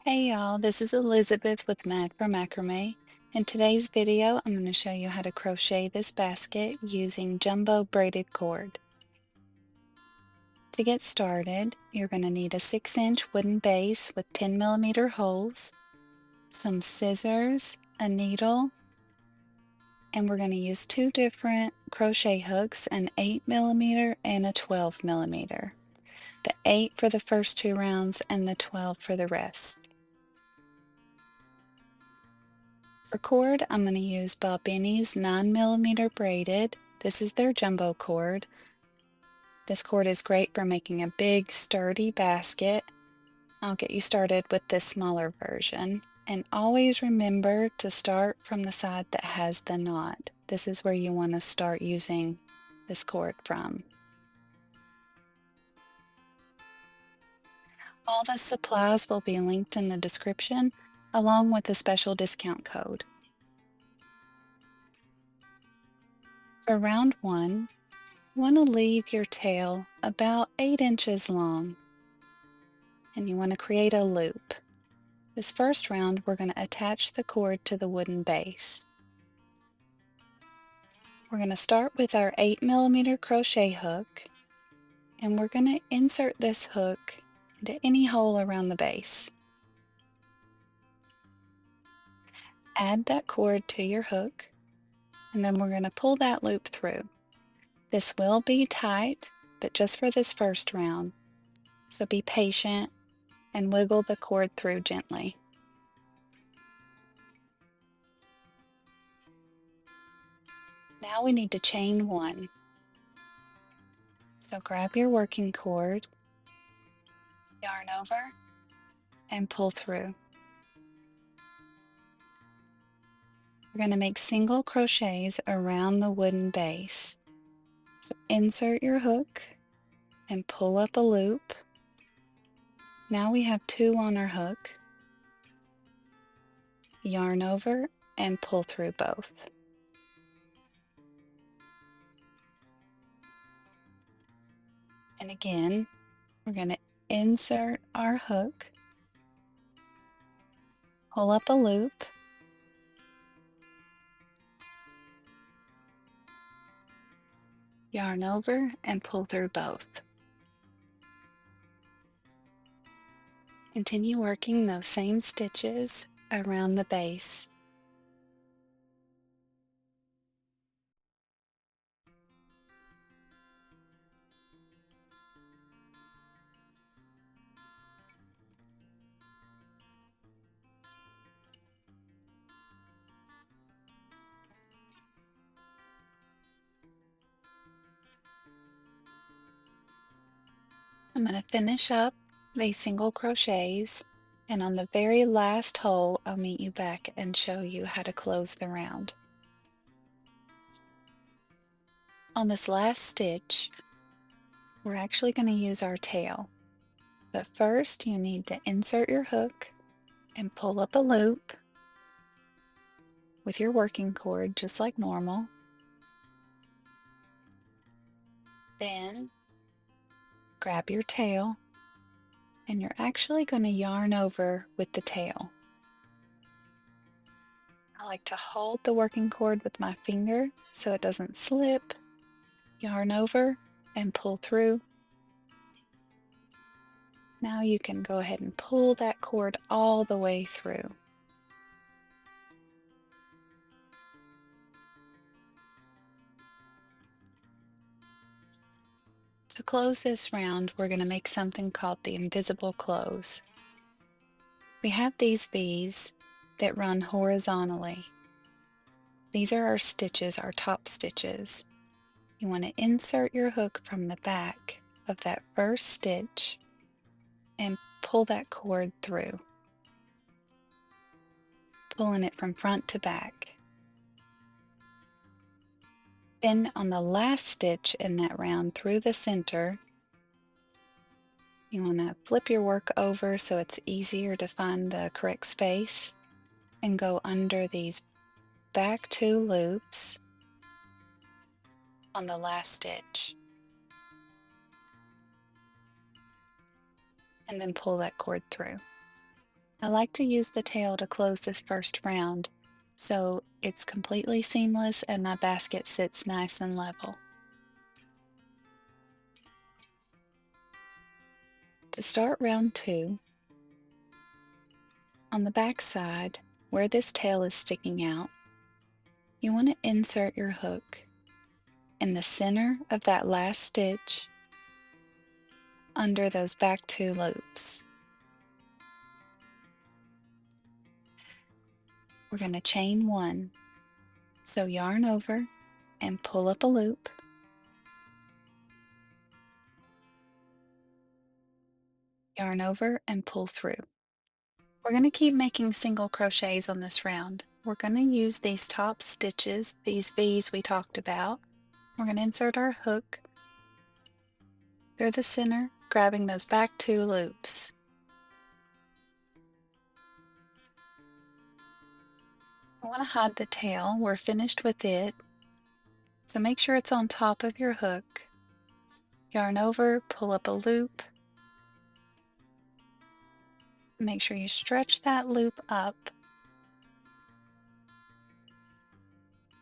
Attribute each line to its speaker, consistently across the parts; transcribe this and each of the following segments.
Speaker 1: Hey y'all, this is Elizabeth with Mag for Macrame. In today's video, I'm going to show you how to crochet this basket using jumbo braided cord. To get started, you're going to need a 6-inch wooden base with 10mm holes, some scissors, a needle, and we're going to use two different crochet hooks, an 8mm and a 12mm. The 8 for the first two rounds and the 12 for the rest. For cord, I'm going to use Bobbiny's 9mm braided. This is their jumbo cord. This cord is great for making a big, sturdy basket. I'll get you started with this smaller version. And always remember to start from the side that has the knot. This is where you want to start using this cord from. All the supplies will be linked in the description, along with a special discount code. For round 1, you want to leave your tail about 8 inches long, and you want to create a loop. This first round, we're going to attach the cord to the wooden base. We're going to start with our 8mm crochet hook, and we're going to insert this hook into any hole around the base. Add that cord to your hook, and then we're going to pull that loop through. This will be tight, but just for this first round, so be patient and wiggle the cord through gently. Now we need to chain 1. So grab your working cord, yarn over, and pull through. We're going to make single crochets around the wooden base. So insert your hook and pull up a loop. Now we have 2 on our hook. Yarn over and pull through both. And again, we're going to insert our hook, pull up a loop, yarn over and pull through both. Continue working those same stitches around the base. I'm going to finish up these single crochets, and on the very last hole I'll meet you back and show you how to close the round. On this last stitch, we're actually going to use our tail, but first you need to insert your hook and pull up a loop with your working cord just like normal. Then grab your tail, and you're actually going to yarn over with the tail. I like to hold the working cord with my finger so it doesn't slip. Yarn over and pull through. Now you can go ahead and pull that cord all the way through. To close this round, we're going to make something called the invisible close. We have these V's that run horizontally. These are our stitches, our top stitches. You want to insert your hook from the back of that first stitch and pull that cord through, pulling it from front to back. Then on the last stitch in that round through the center, you want to flip your work over so it's easier to find the correct space and go under these back 2 loops on the last stitch. And then pull that cord through. I like to use the tail to close this first round, so it's completely seamless and my basket sits nice and level. To start round 2, on the back side, where this tail is sticking out, you want to insert your hook in the center of that last stitch under those back 2 loops. We're going to chain 1. So yarn over and pull up a loop. Yarn over and pull through. We're going to keep making single crochets on this round. We're going to use these top stitches, these V's we talked about. We're going to insert our hook through the center, grabbing those back 2 loops. I want to hide the tail. We're finished with it. So make sure it's on top of your hook. Yarn over, pull up a loop. Make sure you stretch that loop up.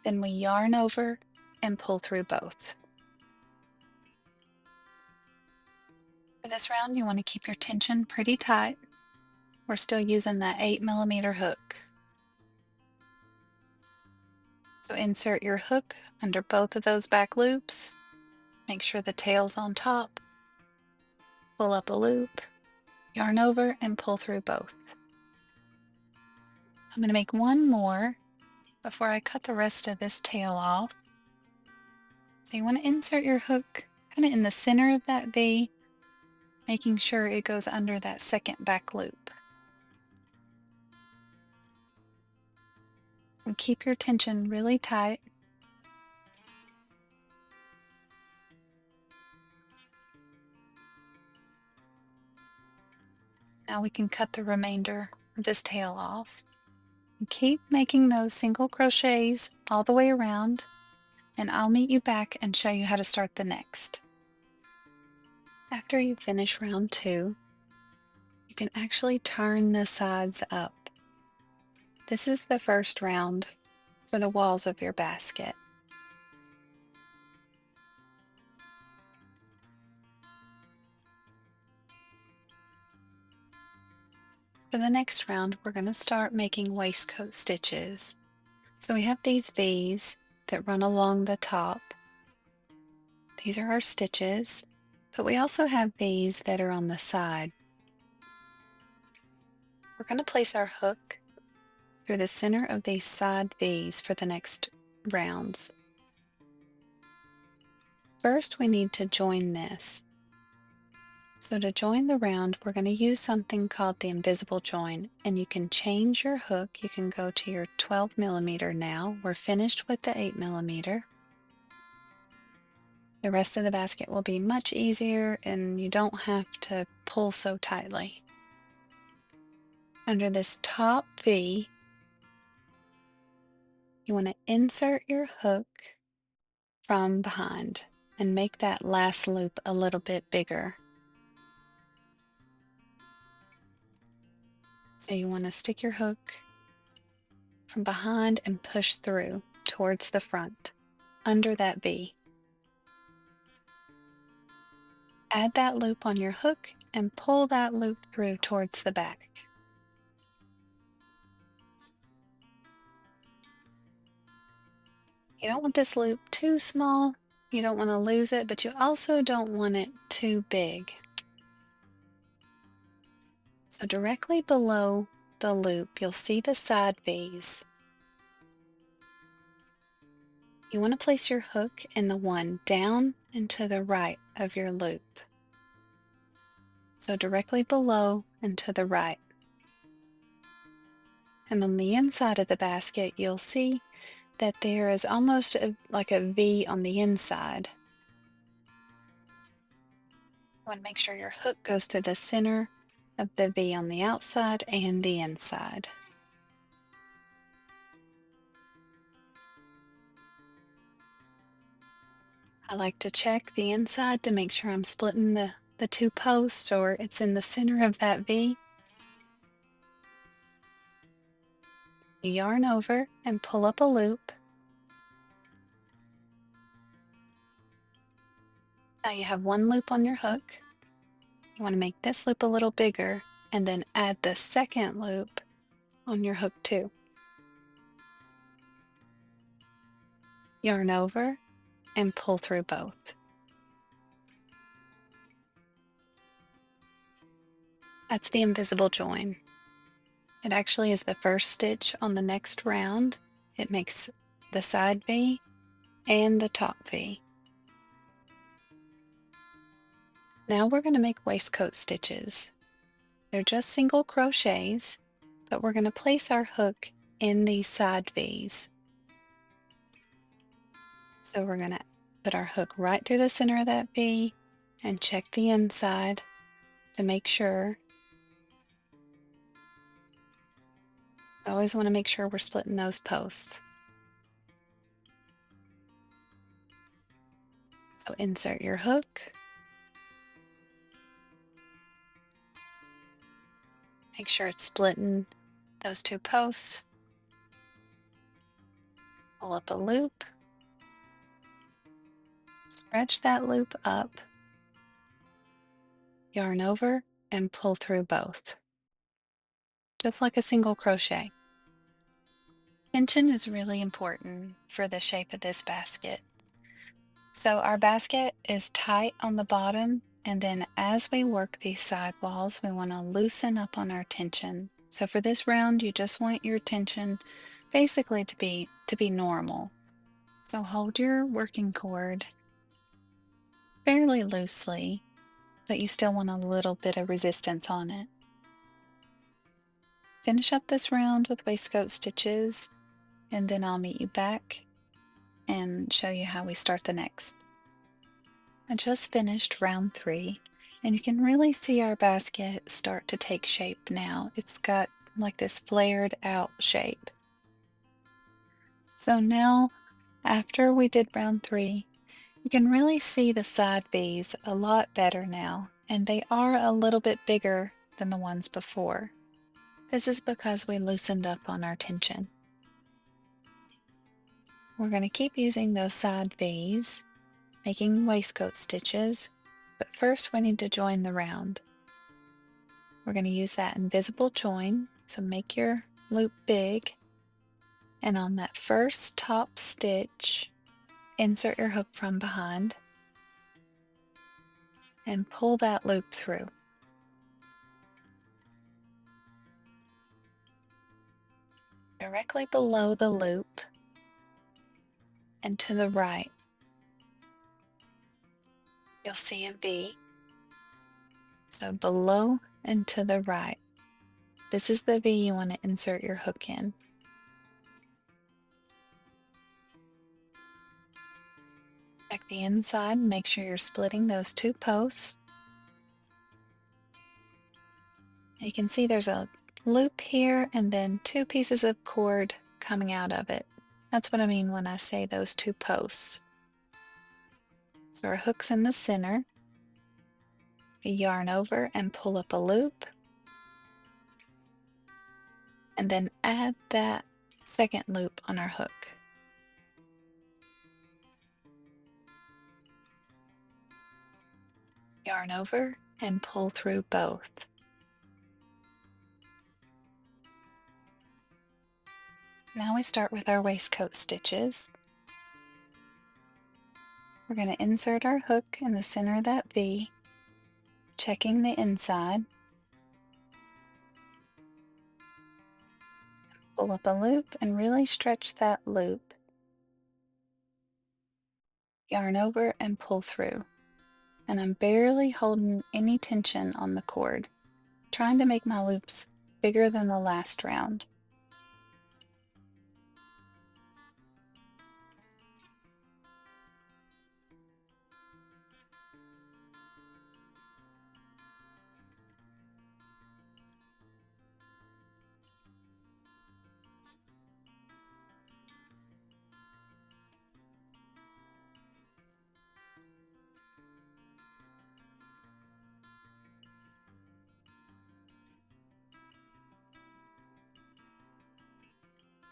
Speaker 1: Then we yarn over and pull through both. For this round, you want to keep your tension pretty tight. We're still using that 8mm hook. So insert your hook under both of those back loops. Make sure the tail's on top. Pull up a loop, yarn over, and pull through both. I'm going to make one more before I cut the rest of this tail off. So you want to insert your hook kind of in the center of that V, making sure it goes under that second back loop. And keep your tension really tight. Now we can cut the remainder of this tail off. And keep making those single crochets all the way around, and I'll meet you back and show you how to start the next. After you finish round 2, you can actually turn the sides up. This is the first round for the walls of your basket. For the next round, we're going to start making waistcoat stitches. So we have these V's that run along the top. These are our stitches, but we also have V's that are on the side. We're going to place our hook through the center of these side V's for the next rounds. First, we need to join this. So to join the round, we're going to use something called the invisible join, and you can change your hook. You can go to your 12mm now. We're finished with the 8mm. The rest of the basket will be much easier and you don't have to pull so tightly. Under this top V, you want to insert your hook from behind and make that last loop a little bit bigger. So you want to stick your hook from behind and push through towards the front, under that V. Add that loop on your hook and pull that loop through towards the back. You don't want this loop too small, you don't want to lose it, but you also don't want it too big. So directly below the loop, you'll see the side V's. You want to place your hook in the one down and to the right of your loop. So directly below and to the right. And on the inside of the basket, you'll see that there is almost like a V on the inside. You want to make sure your hook goes to the center of the V on the outside and the inside. I like to check the inside to make sure I'm splitting the two posts or it's in the center of that V. Yarn over and pull up a loop. Now you have one loop on your hook. You want to make this loop a little bigger and then add the second loop on your hook too. Yarn over and pull through both. That's the invisible join. It actually is the first stitch on the next round. It makes the side V and the top V. Now we're going to make waistcoat stitches. They're just single crochets, but we're going to place our hook in these side V's. So we're going to put our hook right through the center of that V and check the inside to make sure. I always want to make sure we're splitting those posts. So insert your hook. Make sure it's splitting those two posts. Pull up a loop. Stretch that loop up. Yarn over and pull through both. Just like a single crochet. Tension is really important for the shape of this basket. So our basket is tight on the bottom, and then as we work these side walls, we want to loosen up on our tension. So for this round, you just want your tension basically to be normal. So hold your working cord fairly loosely, but you still want a little bit of resistance on it. Finish up this round with waistcoat stitches, and then I'll meet you back and show you how we start the next. I just finished round 3, and you can really see our basket start to take shape now. It's got like this flared out shape. So now, after we did round 3, you can really see the side V's a lot better now, and they are a little bit bigger than the ones before. This is because we loosened up on our tension. We're going to keep using those side V's, making waistcoat stitches, but first we need to join the round. We're going to use that invisible join, so make your loop big, and on that first top stitch, insert your hook from behind and pull that loop through. Directly below the loop and to the right, you'll see a V. So below and to the right. This is the V you want to insert your hook in. Check the inside and make sure you're splitting those two posts. You can see there's a loop here and then two pieces of cord coming out of it. That's what I mean when I say those two posts. So our hook's in the center. We yarn over and pull up a loop, and then add that second loop on our hook. Yarn over and pull through both. Now we start with our waistcoat stitches. We're going to insert our hook in the center of that V, checking the inside. Pull up a loop and really stretch that loop. Yarn over and pull through. And I'm barely holding any tension on the cord, trying to make my loops bigger than the last round.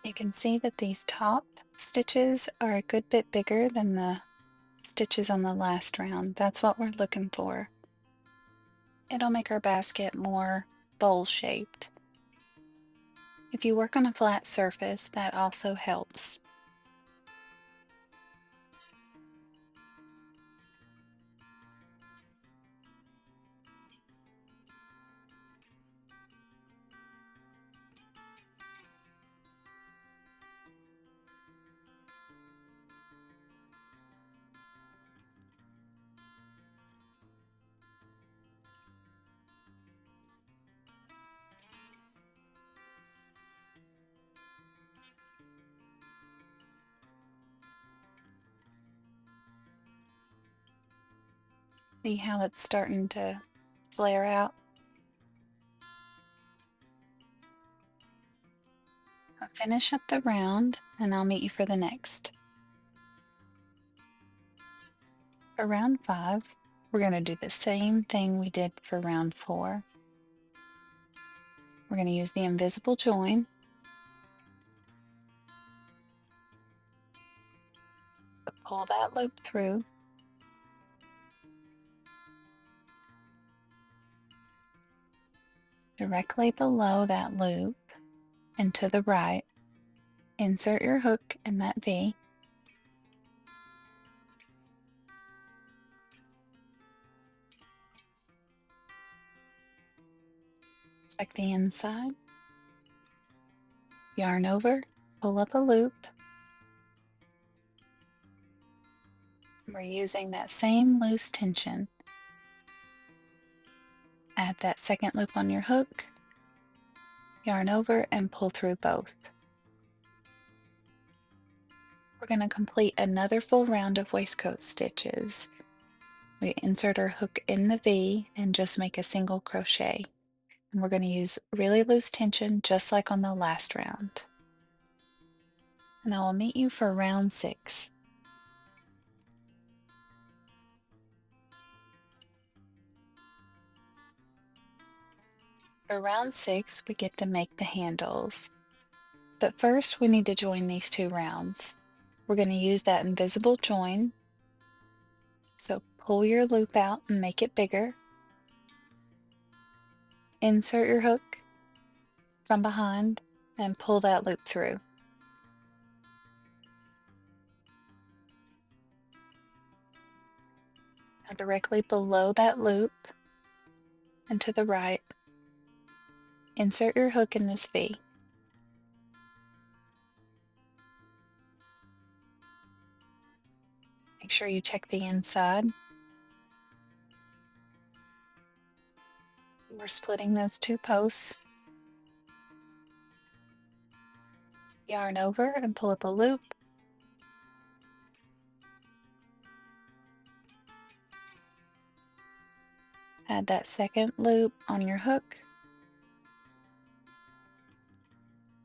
Speaker 1: You can see that these top stitches are a good bit bigger than the stitches on the last round. That's what we're looking for. It'll make our basket more bowl shaped. If you work on a flat surface, that also helps. See how it's starting to flare out? I'll finish up the round and I'll meet you for the next. For round 5, we're going to do the same thing we did for round 4. We're going to use the invisible join. Pull that loop through. Directly below that loop and to the right, insert your hook in that V. Check the inside. Yarn over, pull up a loop. We're using that same loose tension. Add that second loop on your hook, yarn over, and pull through both. We're going to complete another full round of waistcoat stitches. We insert our hook in the V and just make a single crochet. And we're going to use really loose tension just like on the last round. And I will meet you for round 6. For round 6, we get to make the handles. But first, we need to join these 2 rounds. We're going to use that invisible join. So pull your loop out and make it bigger. Insert your hook from behind and pull that loop through. Now directly below that loop and to the right, insert your hook in this V. Make sure you check the inside. We're splitting those 2 posts. Yarn over and pull up a loop. Add that second loop on your hook.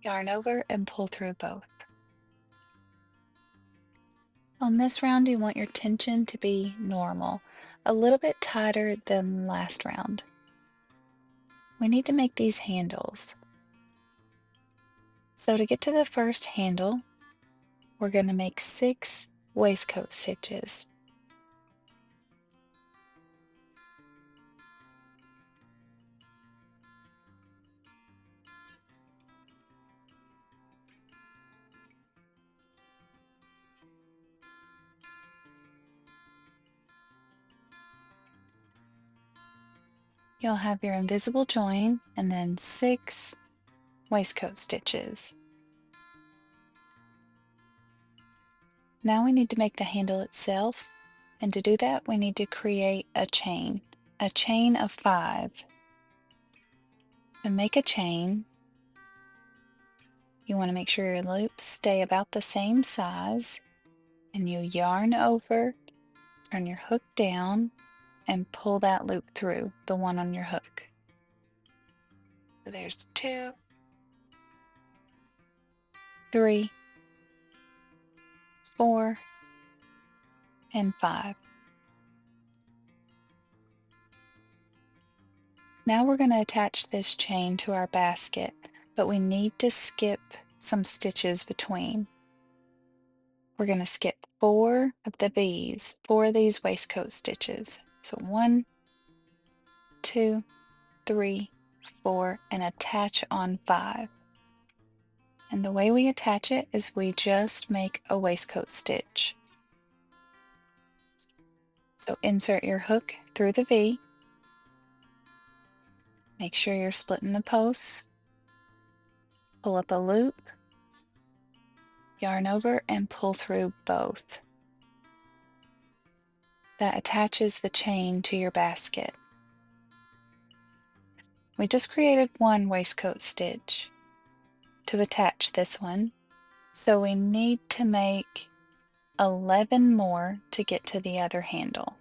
Speaker 1: Yarn over and pull through both. On this round, you want your tension to be normal, a little bit tighter than last round. We need to make these handles. So to get to the first handle, we're going to make 6 waistcoat stitches. You'll have your invisible join and then 6 waistcoat stitches. Now we need to make the handle itself, and to do that we need to create a chain of 5. To make a chain, you want to make sure your loops stay about the same size, and you yarn over, turn your hook down, and pull that loop through, the one on your hook. So there's 2, 3, 4, and 5. Now we're going to attach this chain to our basket, but we need to skip some stitches between. We're going to skip 4 of the V's, 4 of these waistcoat stitches. So 1, 2, 3, 4, and attach on 5. And the way we attach it is we just make a waistcoat stitch. So insert your hook through the V. Make sure you're splitting the posts. Pull up a loop, yarn over, and pull through both. That attaches the chain to your basket. We just created one waistcoat stitch to attach this one, so we need to make 11 more to get to the other handle.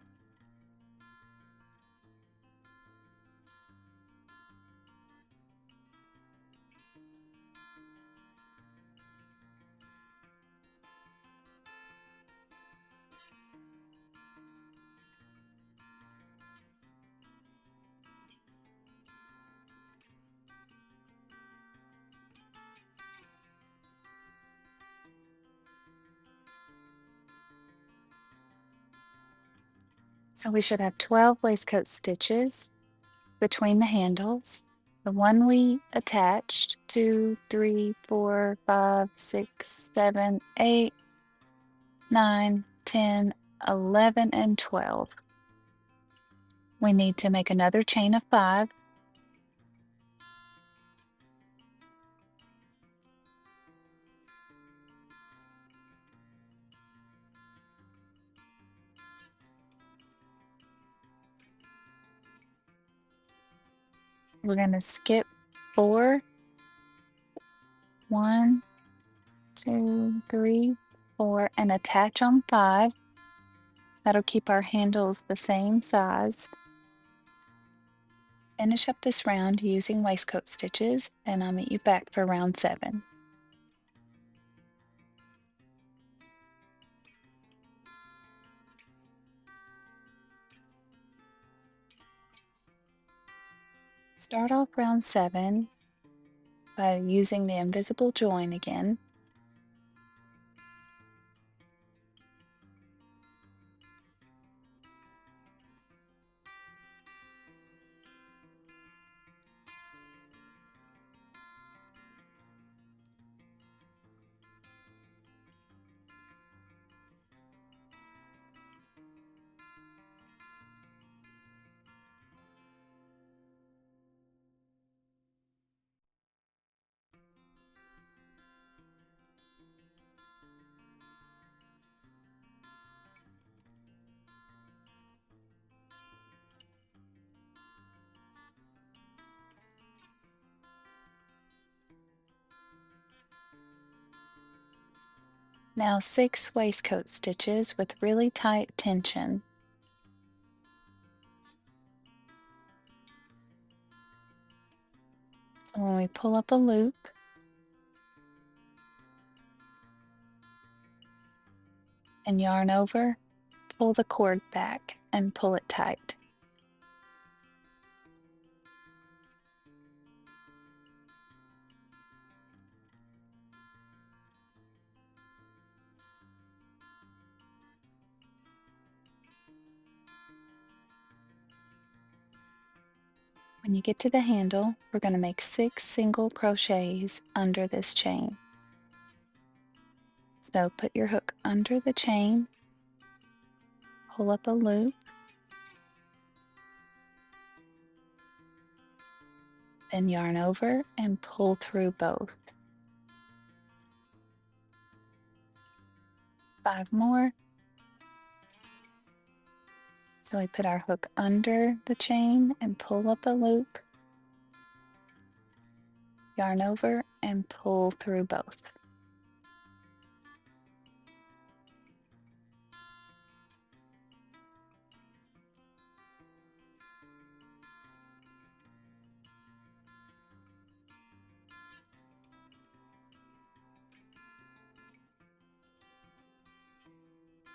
Speaker 1: So we should have 12 waistcoat stitches between the handles. The one we attached, 2, 3, 4, 5, 6, 7, 8, 9, 10, 11, and 12. We need to make another chain of 5. We're going to skip 4, 1, 2, 3, 4, and attach on 5. That'll keep our handles the same size. Finish up this round using waistcoat stitches, and I'll meet you back for round 7. Start off round 7 by using the invisible join again. Now 6 waistcoat stitches with really tight tension. So when we pull up a loop, and yarn over, pull the cord back and pull it tight. When you get to the handle, we're going to make 6 single crochets under this chain. So put your hook under the chain, pull up a loop, then yarn over and pull through both. 5 more. So we put our hook under the chain and pull up a loop, yarn over and pull through both.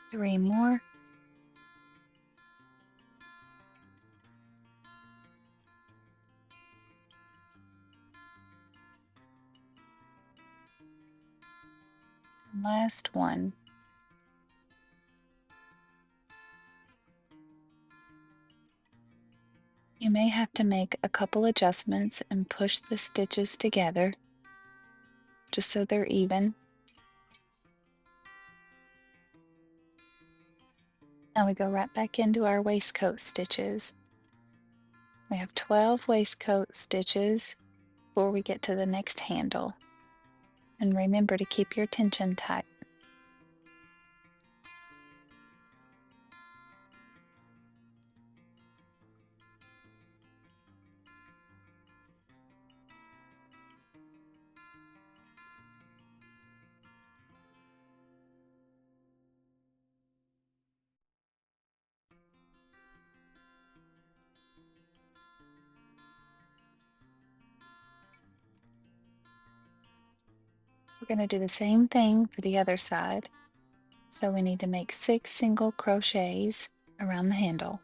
Speaker 1: Three more. Last one. You may have to make a couple adjustments and push the stitches together just so they're even. Now we go right back into our waistcoat stitches. We have 12 waistcoat stitches before we get to the next handle. And remember to keep your tension tight. We're going to do the same thing for the other side. So we need to make 6 single crochets around the handle.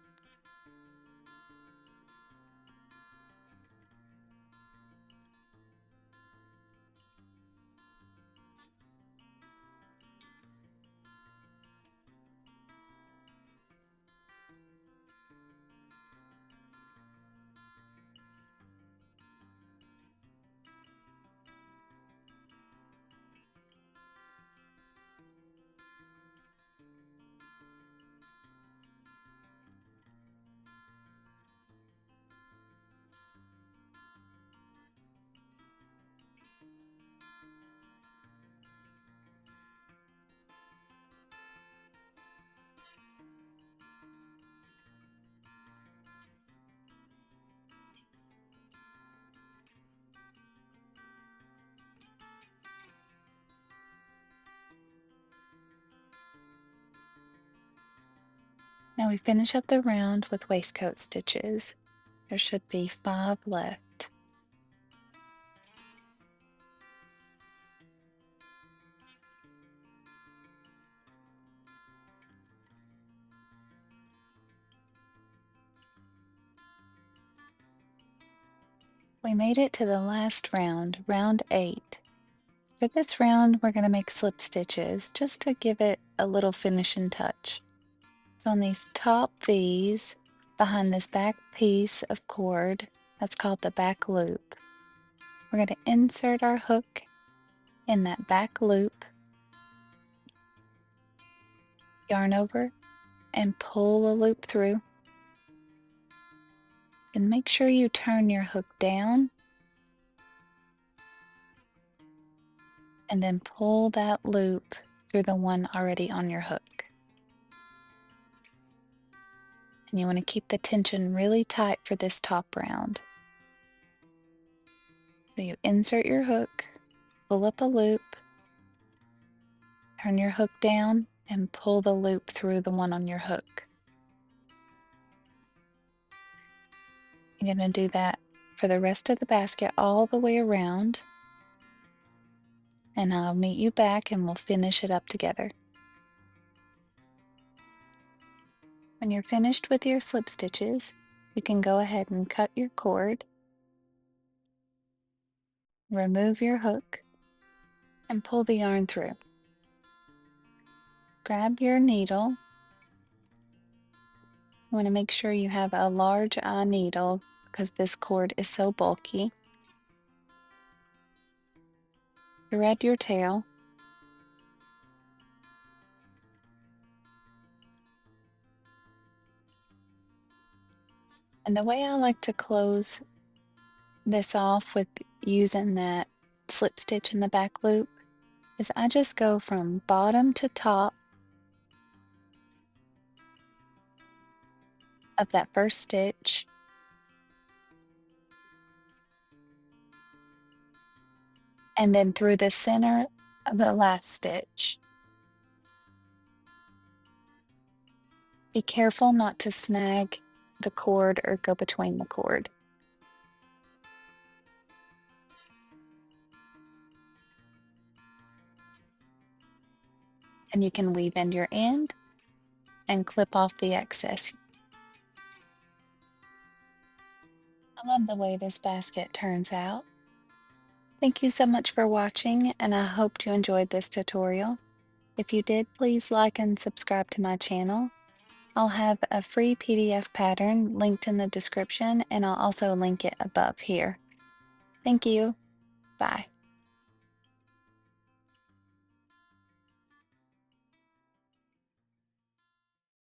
Speaker 1: Now we finish up the round with waistcoat stitches. There should be 5 left. We made it to the last round, round 8. For this round, we're going to make slip stitches just to give it a little finishing touch. So on these top V's, behind this back piece of cord, that's called the back loop, we're going to insert our hook in that back loop, yarn over, and pull a loop through. And make sure you turn your hook down and then pull that loop through the one already on your hook. And you want to keep the tension really tight for this top round. So you insert your hook, pull up a loop, turn your hook down, and pull the loop through the one on your hook. You're going to do that for the rest of the basket all the way around. And I'll meet you back and we'll finish it up together. When you're finished with your slip stitches, you can go ahead and cut your cord, remove your hook, and pull the yarn through. Grab your needle. You want to make sure you have a large eye needle because this cord is so bulky. Thread your tail. And the way I like to close this off with using that slip stitch in the back loop is I just go from bottom to top of that first stitch, and then through the center of the last stitch. Be careful not to snag the cord or go between the cord. And you can weave in your end and clip off the excess. I love the way this basket turns out. Thank you so much for watching, and I hope you enjoyed this tutorial. If you did, please like and subscribe to my channel. I'll have a free PDF pattern linked in the description, and I'll also link it above here. Thank you. Bye.